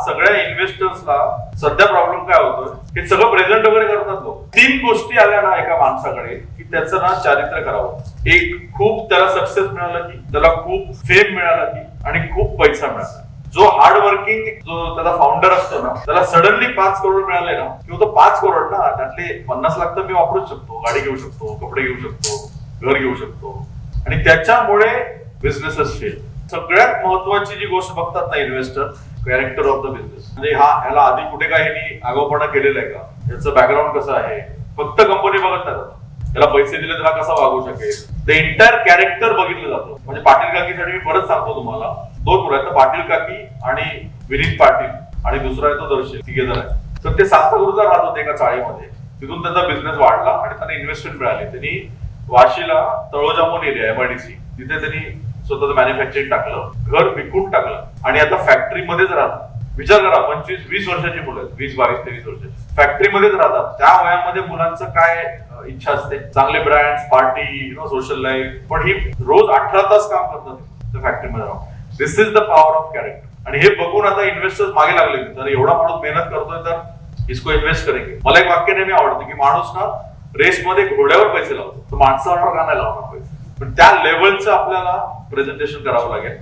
सगळ्या इन्व्हेस्टर्सला सध्या प्रॉब्लेम काय होतोय, हे सगळं प्रेझेंट वगैरे करतात लोक. 3 गोष्टी आल्या ना एका माणसाकडे की त्याचं ना चारित्र्य करावं. एक, खूप त्याला सक्सेस मिळाला की, त्याला खूप फेम मिळाला की, आणि खूप पैसा मिळाला. जो हार्ड वर्किंग जो त्याचा फाउंडर असतो ना, त्याला सडनली 5 करोड मिळाले ना, किंवा तो 5 करोड ना त्यातले 50 लाख तर मी वापरू शकतो, गाडी घेऊ शकतो, कपडे घेऊ शकतो, घर घेऊ शकतो, आणि त्याच्यामुळे बिझनेसेस फेल. सगळ्यात महत्वाची जी गोष्ट बघतात ना investor, character of the business. म्हणजे ह्याला आधी कुठे काय ह्यांनी आगाऊपणा केलेला आहे का, याचं बॅकग्राऊंड कसं आहे. फक्त कंपनी बघत नाही, त्याला पैसे दिले त्याला कसा वागू शकेल, द एंटायर कॅरेक्टर बघितलं जातं. म्हणजे पाटील काकीसाठी मी परत सांगतो तुम्हाला, 2 मुलं आहेत, पाटील काकी आणि विनीत पाटील, आणि दुसरा आहे तो दर्शन, 3 जण आहेत. तर ते सांताक्रूजला राहत होते एका चाळीमध्ये. तिथून त्यांचा बिझनेस वाढला आणि त्यांना इन्व्हेस्टमेंट मिळाली. त्यांनी वाशीला तळोजा म्हणून एरिया MIDC, तिथे त्यांनी स्वतःचं मॅन्युफॅक्चरिंग टाकलं, घर विकून टाकलं, आणि आता फॅक्टरीमध्येच राहतात. विचार करा, 25-20 वर्षाची मुलं आहेत, 20, 22, 23 वर्षाची फॅक्टरीमध्येच राहतात. त्या वयामध्ये मुलांचं काय इच्छा असते, चांगले ब्रँड्स, पार्टी, सोशल लाईफ, पण ही रोज 18 तास काम करतात त्या फॅक्टरीमध्ये राहून. This is the power of character. आणि हे बघून आता इन्व्हेस्टर्स मागे लागले, तर एवढा माणूस मेहनत करतोय तर इसको इन्व्हेस्ट करेंगे. मला एक वाक्य नेहमी आवडतं की माणूस ना रेसमध्ये घोड्यावर पैसे लावतो, तर माणसावर का नाही लावणार पैसे. पण त्या लेवलचं आपल्याला प्रेझेंटेशन करावं लागेल.